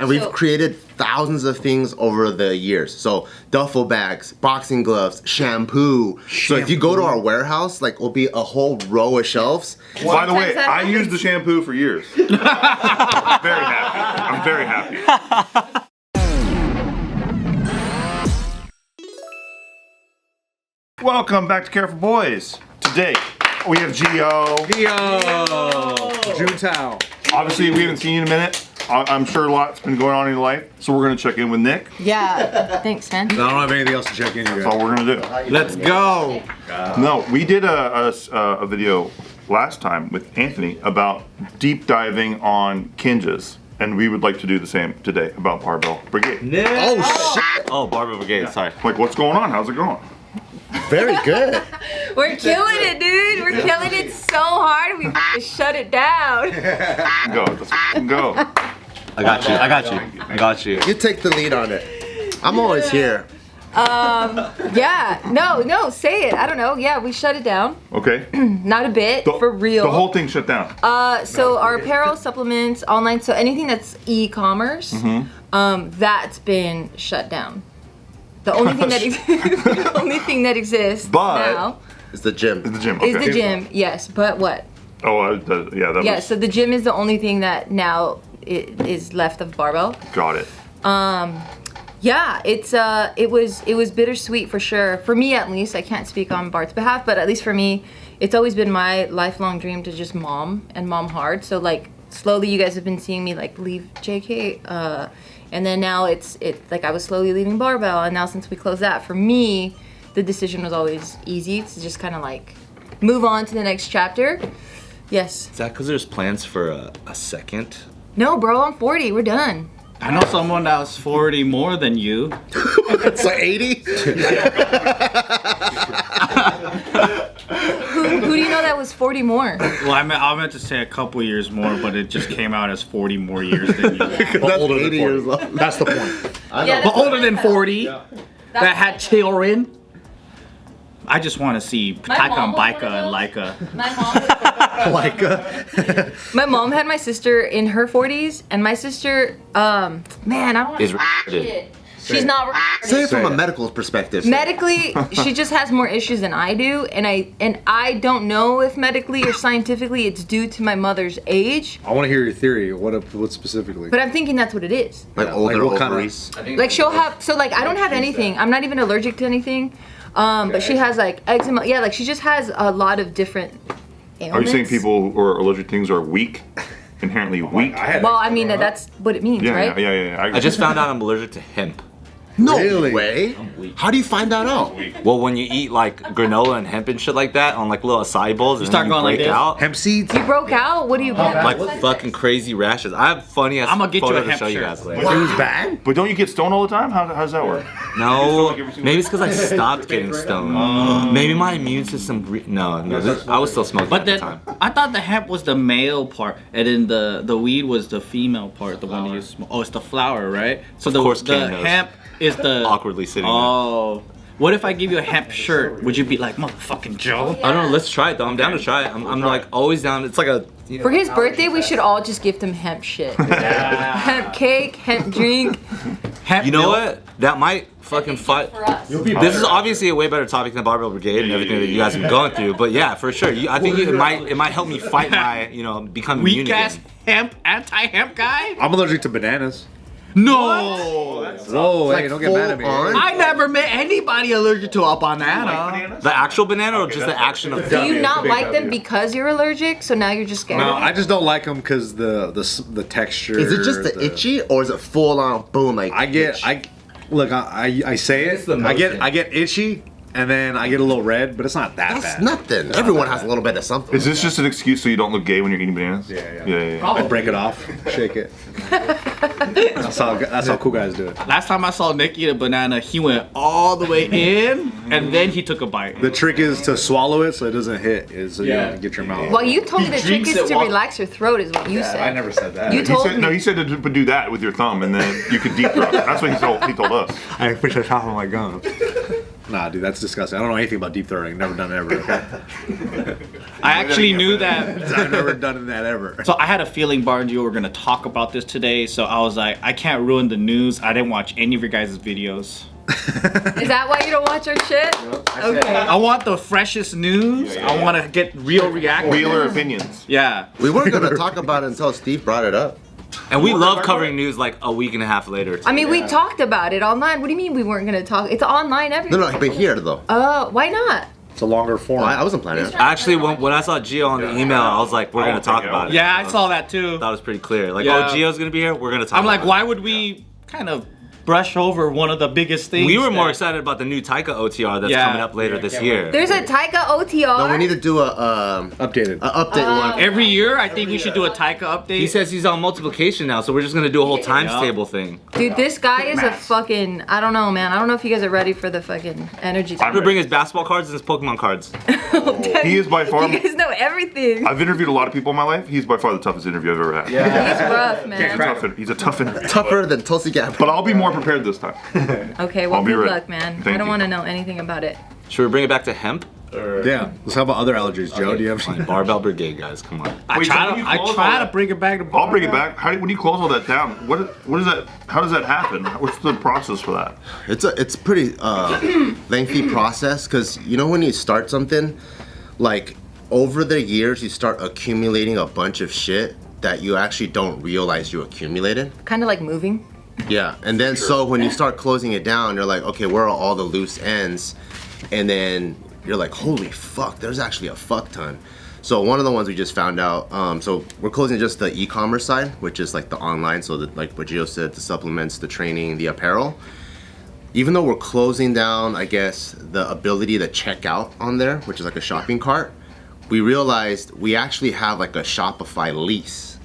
And we've created thousands of things over the years. So duffel bags, boxing gloves, shampoo. So if you go to our warehouse, like it'll be a whole row of shelves. By the way, I used the shampoo for years. I'm very happy. I'm very happy. Welcome back to Care for Boys. Today we have Gio. Juntao. Obviously we haven't seen you in a minute. I'm sure a lot's been going on in your life, so we're gonna check in with Nick. Yeah, thanks, man. I don't have anything else to check in. That's all we're gonna do. Let's go. No, we did a video last time with Anthony about deep diving on kinjas, and we would like to do the same today about Barbell Brigade. Oh shit! Oh, Barbell Brigade, sorry. Like, what's going on? How's it going? Very good. We're killing it, dude. We're killing it so hard. We shut it down. Go, let's go. I got you. You take the lead on it. I'm always here. Yeah. No, say it. I don't know. Yeah, we shut it down. Okay. Not a bit, for real. The whole thing shut down. So our apparel, supplements, online, so anything that's e-commerce, that's been shut down. The only thing that exists now is the gym. Is the gym? Okay. is the gym. Yes, but what? Oh, yeah. That was, So the gym is the only thing that now is left of Barbell. got it. Yeah, it was bittersweet for sure. For me, at least, I can't speak on Bart's behalf, but at least for me, it's always been my lifelong dream to just mom hard. So like slowly, you guys have been seeing me like leave JK, and then now it's like I was slowly leaving Barbell, and now since we closed that, for me, the decision was always easy to just kind of like move on to the next chapter. Yes. Is that because there's plans for a second? No, bro, I'm 40. We're done. I know someone that was 40 more than you. It's like 80. Who do you know that was 40 more? Well, I meant to say a couple years more, but it just came out as 40 more years than you. That's 80 years old. That's the point. Yeah, But older than 40, that had children. I just want to see Taka and Baika and Laika. My mom had my sister in her 40s, and my sister, man, I don't want Is to shit. She's not Say it from a medical perspective. medically. She just has more issues than I do, and I don't know if medically or scientifically it's due to my mother's age. I want to hear your theory. What specifically? But I'm thinking that's what it is. Like older what kind of- ovaries. Like she'll have, so like I don't have anything. I'm not even allergic to anything. But she has like eczema. Yeah, like she just has a lot of different ailments. Are you saying people who are allergic to things are weak? Inherently weak? Well, I mean that's what it means, right? Yeah. I just found out I'm allergic to hemp. No Really? way. How do you find that out? Well, when you eat like granola and hemp and shit like that on like little acai bowls, and start then you going like break this? out, Hemp seeds? You broke out. What do you get? like fucking crazy rashes. I have funny ass I'ma get you a photos to hemp show you shirt. guys later. It was bad? But don't you get stoned all the time? How does that work? No, maybe it's because I stopped getting stoned. Maybe my immune system. No, I was still smoking But at the then time. I thought the hemp was the male part, and then the weed was the female part, the one that you smoke. Oh, it's the flower, right? So the course Ken knows. hemp is the Awkwardly sitting Oh. What if I give you a hemp shirt? Would you be like, motherfucking Joe? I don't know. Let's try it though. I'm down to try it. I'm like always down. It's like a. You know, For his birthday, we should all just gift him hemp shit. Hemp cake, hemp drink. Hemp you know milk? what? That might fucking fight. For us. This is obviously a way better topic than Barbell Brigade and everything that you guys have been going through. But yeah, for sure. I think it might help me fight my become immune Weak ass again. hemp, anti-hemp guy? I'm allergic to bananas. No! Whoa, hey, don't get mad at me. full on? I never met anybody allergic to a banana. The actual banana or just the action of Do you not like them because you're allergic? So now you're just scared. No, I just don't like them because the texture. Is it just the itchy or is it full on boom like I say it. I get itchy, and then I get a little red, but it's not that That's bad. nothing. Everyone has a little bit of something. Is this just an excuse so you don't look gay when you're eating bananas? Yeah. I break it off, shake it. That's how cool guys do it. Last time I saw Nick eat a banana, he went all the way in, and then he took a bite. The trick is to swallow it so it doesn't hit. So you don't get your mouth. Well, you told me the trick drinks is it to while- relax your throat, is what you said. I never said that. You told me. He said to do that with your thumb and then you could deep throat. That's what he told us. I push the top of my gum. Nah, dude, that's disgusting. I don't know anything about deep throating. Never done it ever. Okay? I actually knew that. I've never done that ever. So I had a feeling Bart and you were gonna talk about this today. So I was like, I can't ruin the news. I didn't watch any of your guys' videos. Is that why you don't watch our shit? Okay. I want the freshest news. I want to get real reactions. Realer opinions. Yeah. We weren't gonna talk about it until Steve brought it up. And we love covering news like a week and a half later. I mean, we talked about it online. What do you mean we weren't gonna talk? It's online everywhere. No, but here though. Oh, why not? It's a longer form. I wasn't planning it. Actually, when I saw Gio on the email, I was like, we're gonna talk about it. Yeah, I saw that too. That was pretty clear. Like, Yeah. oh, Gio's gonna be here. We're gonna talk. I'm like, about why would we kind of brush over one of the biggest things? We were more that- excited about the new Taika OTR that's Yeah. coming up later this year. There's a Taika OTR. No, we need to do a Updated. update one. Every year, I think we should do a Taika update. He says he's on multiplication now, so we're just gonna do a whole times Yeah. table thing. Dude, this guy is a fucking. I don't know, man. I don't know if you guys are ready for the fucking energy. I'm gonna bring his basketball cards and his Pokemon cards. He is by far. You guys know everything. I've interviewed a lot of people in my life. He's by far the toughest interview I've ever had. He's rough, man. He's a tough interview. Tougher than Tulsi Gap. But I'll be more prepared this time. Okay, well, I'll be good ready. luck, man. Thank I don't you. want to know anything about it. Should we bring it back to hemp? Yeah. Let's talk about other allergies, Joe. Do you have Fine, Barbell Brigade, guys, come on. I Wait, try so to, when you I close try all to that- bring it back to. I'll bring it back. When you close all that down, what is that? How does that happen? What's the process for that? It's a pretty lengthy process because you know when you start something, like over the years you start accumulating a bunch of shit that you actually don't realize you accumulated. Kind of like moving. Yeah, and then so when you start closing it down, you're like, okay, where are all the loose ends? And then you're like, holy fuck, there's actually a fuck ton. So one of the ones we just found out, so we're closing just the e-commerce side, which is like the online, so that like what Gio said, the supplements, the training, the apparel. Even though we're closing down, I guess, the ability to check out on there, which is like a shopping cart, we realized we actually have like a Shopify lease.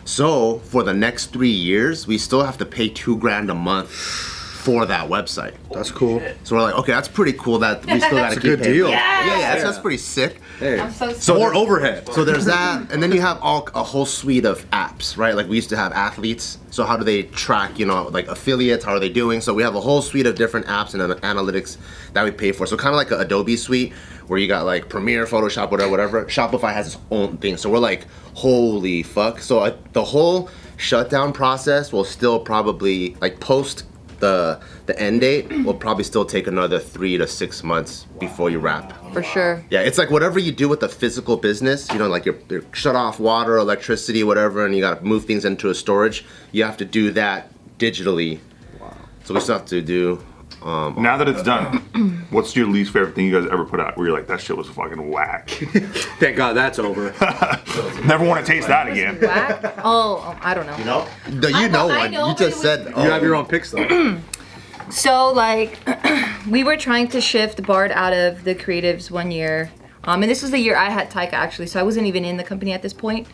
So for the next 3 years, we still have to pay $2,000 a month for that website. That's cool. So we're like, okay, that's pretty cool that we still gotta That's a keep good paying. deal. Yeah, that's pretty sick. Hey. I'm so So More overhead. So there's that, and then you have a whole suite of apps, right? Like we used to have athletes. So how do they track, like affiliates? How are they doing? So we have a whole suite of different apps and analytics that we pay for. So kind of like an Adobe suite where you got like Premiere, Photoshop, whatever. Shopify has its own thing. So we're like, holy fuck. So the whole shutdown process will still probably like post the end date will probably still take another 3 to 6 months before you wrap. for sure. Yeah, it's like whatever you do with the physical business, like you're shut off water, electricity, whatever, and you gotta move things into a storage, you have to do that digitally. Wow. So we still have to do Now that it's done, what's your least favorite thing you guys ever put out? Where you're like, that shit was fucking whack. Thank God that's over. Never want to taste that again. Whack? Oh, I don't know. I know I one. know, You but just it said You have your own picks though. So like, we were trying to shift Bart out of the creatives one year, and this was the year I had Taika actually, so I wasn't even in the company at this point.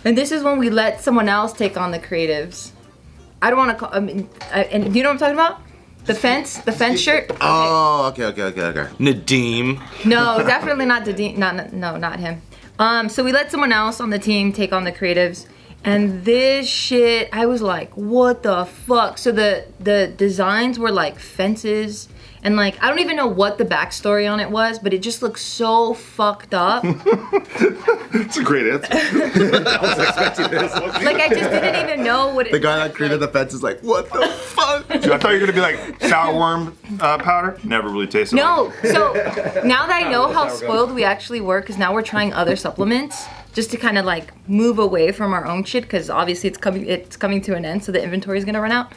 And this is when we let someone else take on the creatives. I don't want to call. And do you know what I'm talking about? The fence shirt. Oh, okay. Nadeem. No, definitely not not him. So we let someone else on the team take on the creatives, and this shit, I was like, what the fuck? So the designs were like fences, and like I don't even know what the backstory on it was, but it just looked so fucked up. It's a great answer. Like I just didn't even know what it. The guy that created the fence is like, what the fuck? Dude, I thought you were gonna be like sour worm powder. Never really tasted. No, so now that I know how spoiled we actually were, because now we're trying other supplements just to kind of like move away from our own shit, because obviously it's coming to an end, so the inventory is gonna run out.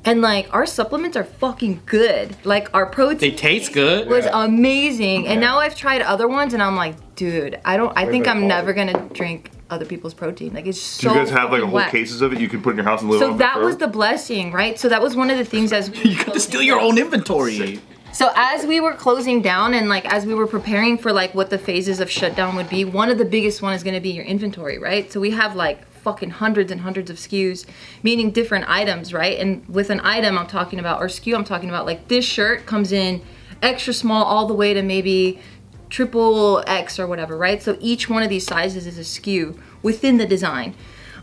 And like our supplements are fucking good. Like our protein They taste good. was amazing, and now I've tried other ones, and I'm like, dude, I think I'm never gonna drink other people's protein. Like it's Do so. you guys have like a fucking whole whack. cases of it you can put in your house and live So off that it was forever? the blessing, right? So that was one of the things as You got to steal your own inventory. So as we were closing down and like as we were preparing for like what the phases of shutdown would be, one of the biggest one is going to be your inventory, right? So we have like fucking hundreds and hundreds of SKUs, meaning different items, right? And with an item I'm talking about, or SKU I'm talking about, like this shirt comes in extra small all the way to maybe triple X or whatever, right? So each one of these sizes is a SKU within the design.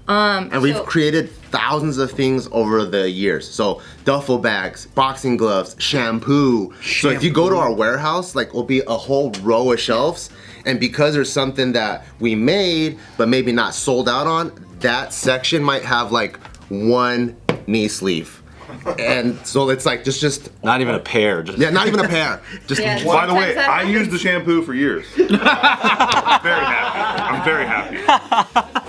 And we've created thousands of things over the years. So duffel bags, boxing gloves, shampoo. So if you go to our warehouse, like it'll be a whole row of shelves. And because there's something that we made, but maybe not sold out on, that section might have like one knee sleeve. And so it's like just Not even a pair. Just not even a pair. Just Yeah. By the way, Sometimes that I happens. used the shampoo for years. I'm very happy.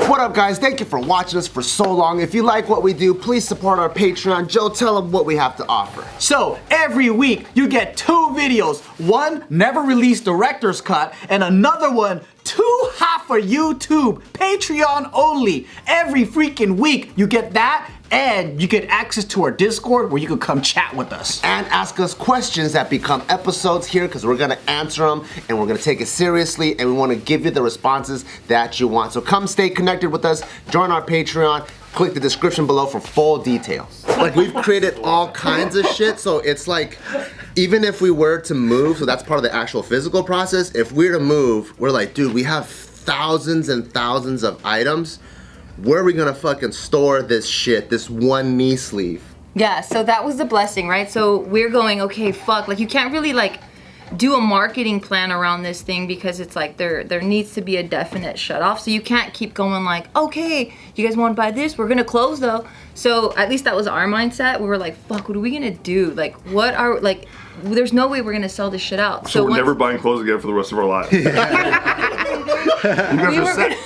What up, guys? Thank you for watching us for so long. If you like what we do, please support our Patreon. Joe, tell them what we have to offer. So every week you get 2 videos. One never released director's cut, and another one 2 hot for YouTube, Patreon only. Every freaking week you get that, and you get access to our Discord where you can come chat with us. And ask us questions that become episodes here because we're gonna answer them and we're gonna take it seriously and we wanna give you the responses that you want. So come stay connected with us, join our Patreon, click the description below for full details. Like we've created all kinds of shit, so it's like, even if we were to move, so that's part of the actual physical process, if we were to move, we're like, dude, we have thousands and thousands of items. Where are we gonna fucking store this shit, this one knee sleeve? Yeah, so that was the blessing, right? So we're going, okay, fuck, like you can't really like do a marketing plan around this thing because it's like there needs to be a definite shut off. So you can't keep going like, okay, you guys want to buy this? We're gonna close though. So at least that was our mindset. We were like, fuck, what are we gonna do? Like, what are like? There's no way we're gonna sell this shit out. So we're once- never buying clothes again for the rest of our lives. You guys We are were sick.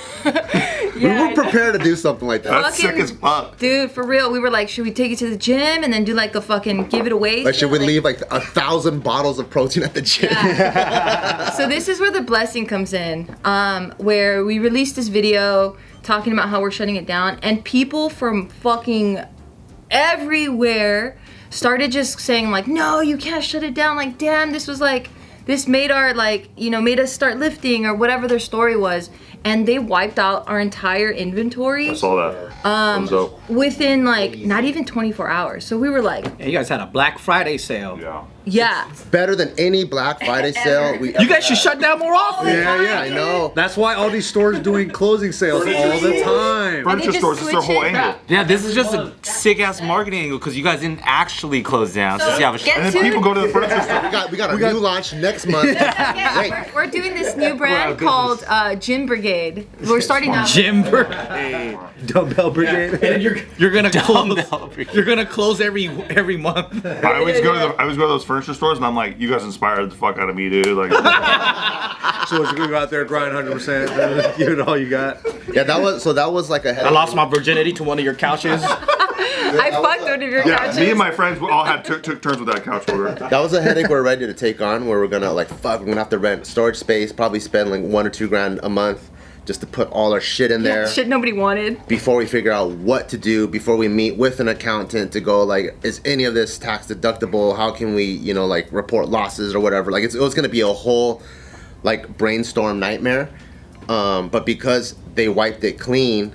We were prepared to do something like that. That's sick as fuck. Dude, for real, we were like, should we take it to the gym and then do like a fucking give it away? Like, should we shit? leave like 1,000 bottles of protein at the gym? Yeah. So this is where the blessing comes in, where we released this video talking about how we're shutting it down, and people from fucking everywhere started just saying like, no, you can't shut it down. Like, damn, this was like, this made our like, you know, made us start lifting or whatever their story was. And they wiped out our entire inventory I saw that. So, within like not even 24 hours. So we were like, Yeah, you guys had a Black Friday sale. yeah. yeah. Better than any Black Friday sale we You guys should shut down more often. Yeah. I know. That's why all these stores doing closing sales all the time. Furniture just stores, it's their switch whole it. angle. Yeah, this is just a sick ass marketing angle because you guys didn't actually close down. So, yeah, get And to then people go to the furniture store. We got a new launch next month. Yeah, Wait. we're doing this new brand called Gym Brigade. We're starting out. Jim, Dumbbell Brigade. and you're gonna close. You're gonna close every month. I always go to those furniture stores and I'm like, you guys inspired the fuck out of me, dude. Like, So you're gonna go out there, grind 100%, give it all you got. Yeah, that was like a I headache. lost my virginity to one of your couches. I fucked one of your yeah, couches. me and my friends all had took turns with that couch order. That was a headache we're ready to take on, where we're gonna like, fuck, we're gonna have to rent storage space, probably spend like $1 or $2 grand a month just to put all our shit in there. Shit nobody wanted. Before we figure out what to do, before we meet with an accountant to go like, is any of this tax deductible? How can we, you know, like report losses or whatever? Like it was gonna be a whole like brainstorm nightmare. But because they wiped it clean,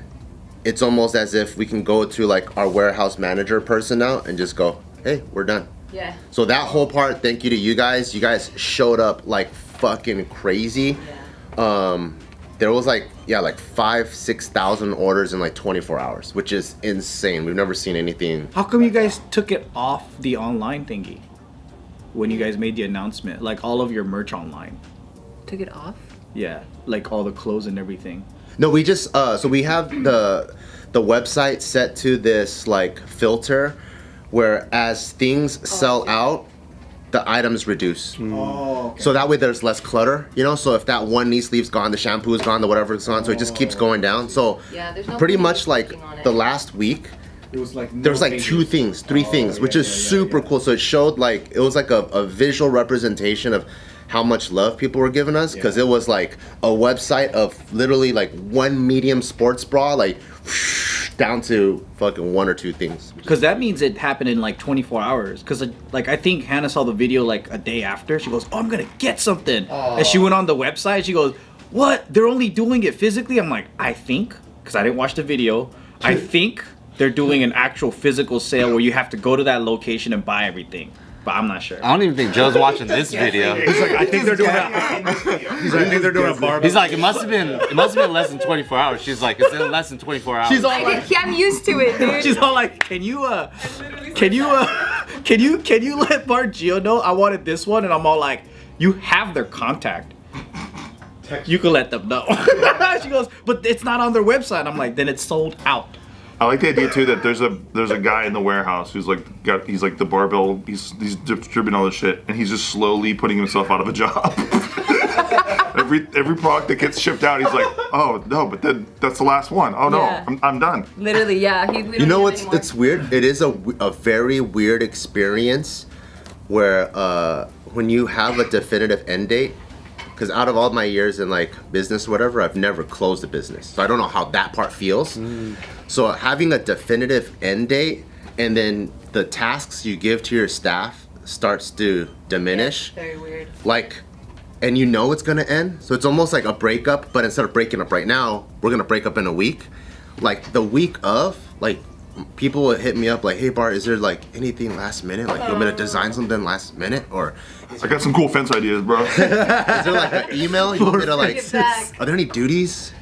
it's almost as if we can go to like our warehouse manager person now and just go, hey, we're done. Yeah. So that whole part, thank you to you guys. You guys showed up like fucking crazy. There was like 5,000-6,000 orders in like 24 hours, which is insane. We've never seen anything. How come you guys took it off the online thingy when you guys made the announcement? Like all of your merch online. Took it off. Yeah, like all the clothes and everything. No, we just so we have the website set to this like filter where as things sell out, the items reduce. Oh, okay. So that way there's less clutter, you know? So if that one knee sleeve's gone, the shampoo is gone, the whatever's gone, so it just keeps going down. So Yeah, there's no pretty point much like clicking on it. the last week, It was like there was like 2 things, 3 things, which is super cool. So it showed like, it was like a visual representation of how much love people were giving us, because it was like a website of literally like one medium sports bra, like down to fucking 1 or 2 things. Because that means it happened in like 24 hours. Because like I think Hannah saw the video like a day after. She goes, "Oh, I'm gonna get something," and she went on the website. She goes, "What? They're only doing it physically?" I'm like, I think, because I didn't watch the video. I think they're doing an actual physical sale where you have to go to that location and buy everything. but I'm not sure. I don't even think Joe's watching this video. He's like, I think they're doing a barbell. He's like, it must have been less than 24 hours. She's like, it's in less than 24 hours. She's all like, I'm used to it, dude. she's all like, can you let Bart Gio know I wanted this one? And I'm all like, you have their contact. You can let them know. She goes, but it's not on their website. I'm like, then it's sold out. I like the idea too that there's a guy in the warehouse who's like he's like the barbell, he's distributing all this shit, and he's just slowly putting himself out of a job. every product that gets shipped out, he's like, oh no, but then that's the last one. Oh no, Yeah. I'm done. Literally, yeah. You know what's it's weird? It is a very weird experience where when you have a definitive end date. Because out of all my years in like business or whatever, I've never closed a business, so I don't know how that part feels. So having a definitive end date and then the tasks you give to your staff starts to diminish. Very weird. Like, and you know it's gonna end, so it's almost like a breakup. But instead of breaking up right now, we're gonna break up in a week. Like the week of, like people would hit me up like, hey Bart, is there like anything last minute? Like you want me to design something last minute, or I got some cool fence ideas, bro. is there like an email you want me to like? Bring it back. Are there any duties?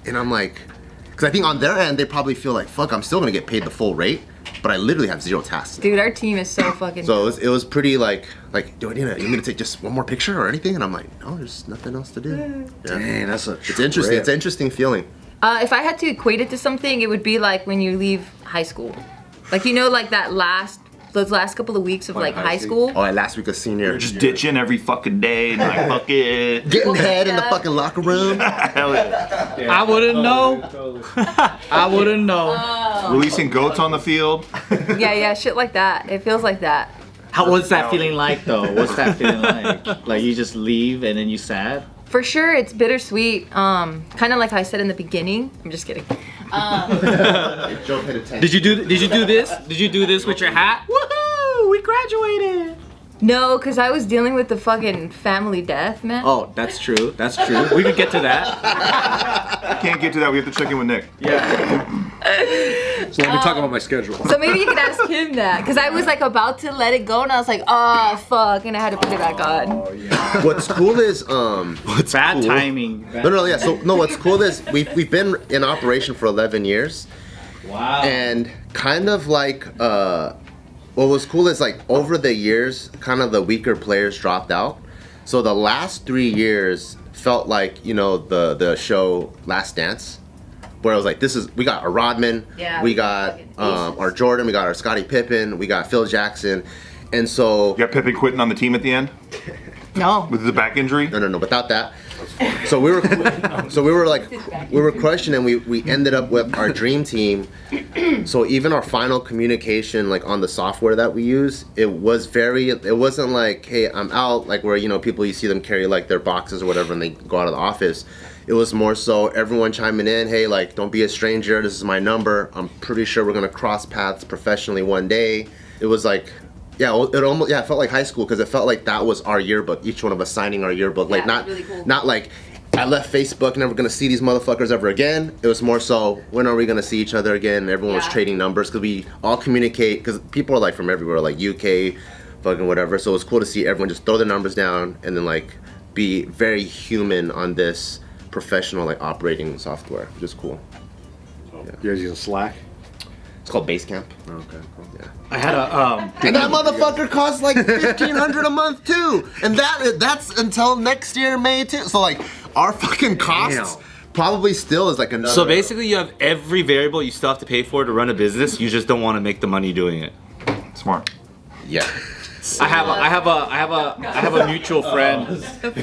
And I'm like, because I think on their end they probably feel like, fuck, I'm still gonna get paid the full rate, but I literally have 0 tasks. Dude, our team is so fucking. So it was pretty like, do I need to? You need to take just one more picture or anything? And I'm like, no, there's nothing else to do. Yeah. Dang, that's a It's interesting. It's an interesting feeling. If I had to equate it to something, it would be like when you leave high school. Like, you know, like those last couple of weeks of like high school. Oh, last week of senior. Just ditching every fucking day and like, fuck it. Getting head in the fucking locker room. Hell yeah. I wouldn't know. I wouldn't know. Releasing goats on the field. Yeah, shit like that. It feels like that. What's that feeling like though? What's that feeling like? Like you just leave and then you sad? For sure, it's bittersweet. Kind of like I said in the beginning. I'm just kidding. Did you do this? Did you do this with your hat? Woohoo! We graduated. No, because I was dealing with the fucking family death, man. Oh, that's true. That's true. We could get to that. I can't get to that. We have to check in with Nick. Yeah. So let me talk about my schedule. So maybe you could ask him that. Because I was like about to let it go and I was like, oh, fuck. And I had to put it back on. What's cool is Bad timing. No, yeah. So no, what's cool is we've been in operation for 11 years. Wow. And kind of like what was cool is like over the years, kind of the weaker players dropped out. So the last 3 years felt like, you know, the show Last Dance, where it was like, we got our Rodman, Yeah, we got our Jordan, we got our Scottie Pippen, we got Phil Jackson, and so You got Pippen quitting on the team at the end No. with the back injury. no, without that. So we were crushing, and we ended up with our dream team. So even our final communication, like on the software that we use, it wasn't like, hey, I'm out, like where, you know, people, you see them carry like their boxes or whatever and they go out of the office. It was more so everyone chiming in, hey, like, don't be a stranger, this is my number, I'm pretty sure we're gonna cross paths professionally one day. It was like, it felt like high school, because it felt like that was our yearbook, each one of us signing our yearbook. Like, Yeah, really cool. not like, I left Facebook, never gonna see these motherfuckers ever again. It was more so, when are we gonna see each other again? Everyone was Yeah. trading numbers, because we all communicate, because people are like from everywhere, like UK, fucking whatever. So it was cool to see everyone just throw their numbers down and then like be very human on this professional like operating software, which is cool. You guys use Slack? It's called Basecamp. Okay, cool. Yeah. I had a And that motherfucker costs like $1,500 a month too, and that's until next year May too. So like our fucking costs probably still is like another. So basically, you have every variable you still have to pay for to run a business. You just don't want to make the money doing it. Smart. Yeah. I have a mutual friend.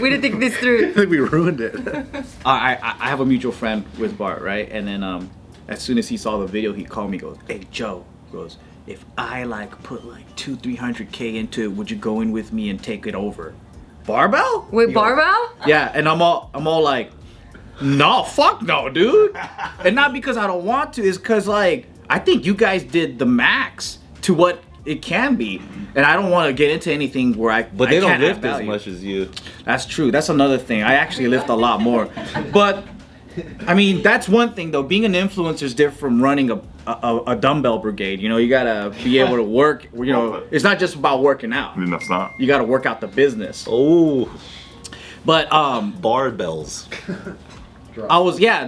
We didn't think this through. I think we ruined it. I have a mutual friend with Bart, right? And then as soon as he saw the video, he called me, goes, hey Joe, goes, if I like put like 200-300K into it, would you go in with me and take it over? Barbell? Wait, He goes, Barbell? yeah, and I'm all like, no, fuck no, dude. And not because I don't want to, it's because like I think you guys did the max to what it can be, and I don't want to get into anything where But they don't can't add lift as value. much as you. That's true. That's another thing. I actually lift a lot more. But I mean, that's one thing though. Being an influencer is different from running a dumbbell brigade. You know, you gotta be able to work. You know, it's not just about working out. I mean, that's not. You gotta work out the business. Oh, But barbells.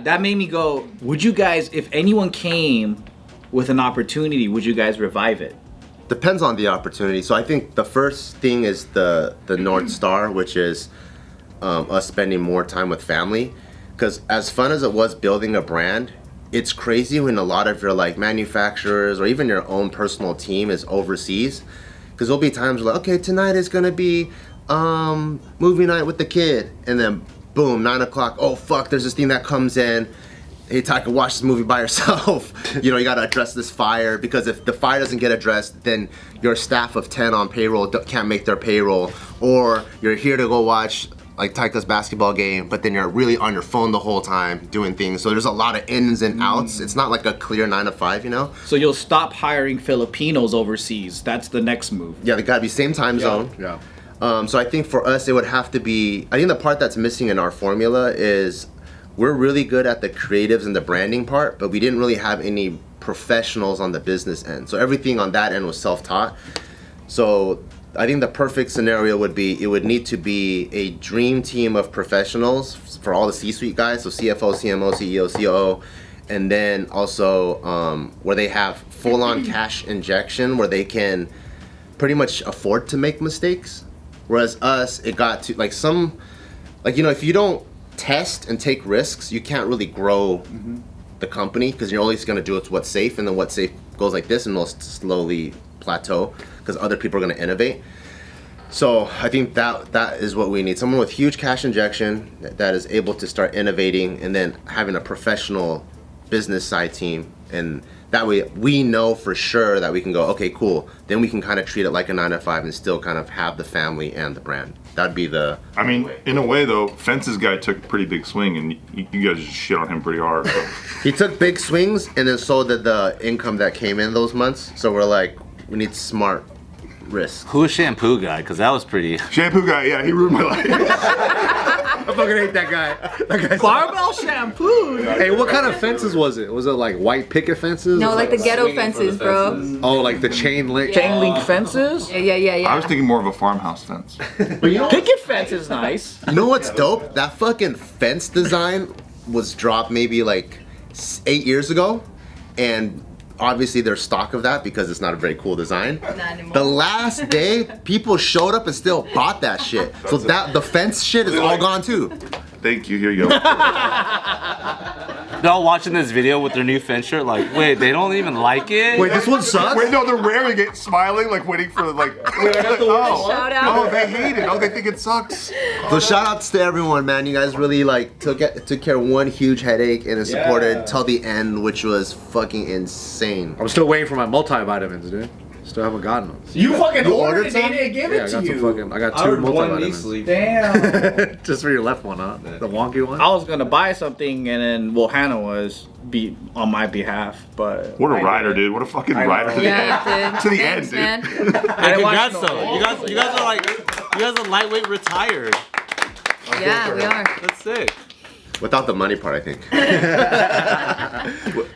that made me go, would you guys, if anyone came with an opportunity, would you guys revive it? Depends on the opportunity. So I think the first thing is the North Star, which is us spending more time with family. Because as fun as it was building a brand, it's crazy when a lot of your like manufacturers or even your own personal team is overseas. Because there'll be times where like, okay, tonight is gonna be movie night with the kid, and then boom, 9 o'clock. Oh fuck, there's this thing that comes in. Hey, Taika, watch this movie by yourself. You know, you gotta address this fire, because if the fire doesn't get addressed, then your staff of 10 on payroll can't make their payroll. Or you're here to go watch like Taika's basketball game, but then you're really on your phone the whole time doing things. So there's a lot of ins and outs. It's not like a clear 9 to 5, you know? So you'll stop hiring Filipinos overseas. That's the next move. Yeah, they gotta be same time zone. Yeah. So I think for us, it would have to be, I think the part that's missing in our formula is we're really good at the creatives and the branding part, but we didn't really have any professionals on the business end. So everything on that end was self-taught. So I think the perfect scenario would be, it would need to be a dream team of professionals for all the C-suite guys, so CFO, CMO, CEO, COO, and then also where they have full-on cash injection where they can pretty much afford to make mistakes. Whereas us, it got to like some, like, you know, if you don't test and take risks, you can't really grow the company, because you're always going to do what's safe, and then what's safe goes like this and will slowly plateau because other people are going to innovate. So I think that is what we need. Someone with huge cash injection that is able to start innovating, and then having a professional business side team, and that way we know for sure that we can go, okay, cool. Then we can kind of treat it like a 9 to 5 and still kind of have the family and the brand. That'd be the... I mean, in a way though, Fence's guy took a pretty big swing, and you guys just shit on him pretty hard. So. He took big swings, and then so did the income that came in those months. So we're like, we need smart risk. Who's shampoo guy? Because that was pretty. Shampoo guy, yeah, he ruined my life. I fucking hate that guy. That guy's Barbell shampoo. Hey, what kind of fences was it? Was it like white picket fences? No, Or like the ghetto fences, bro. Oh, like the chain link. Chain link fences. Yeah. I was thinking more of a farmhouse fence. Picket fence is nice. You know what's dope? That fucking fence design was dropped maybe like 8 years ago, and obviously there's stock of that because it's not a very cool design. Not anymore. The last day, people showed up and still bought that shit. So that the fence shit is all gone too. Thank you, here you go. They're all watching this video with their new fence shirt, like, wait, they don't even like it? Wait, this one sucks? Wait, no, they're wearing it, smiling, like waiting for Shout out. Oh, they hate it. Oh, they think it sucks. So shout outs to everyone, man. You guys really like took care of one huge headache and it supported till the end, which was fucking insane. I'm still waiting for my multivitamins, dude. Still haven't gotten them. You fucking ordered ordered it. They some? didn't give Yeah, it I to got you. some fucking. I got 2 multivitamins. Damn. Just for your left one, huh? The wonky one. I was gonna buy something, and then well, Hannah was be on my behalf, but What a rider, dude. What a fucking I rider know. to the end. Yeah, dude. To the Thanks, end, dude. man. Hey, watch congrats no though. more. You guys are like, you guys are lightweight retired. Yeah, we are. That's sick. Without the money part, I think.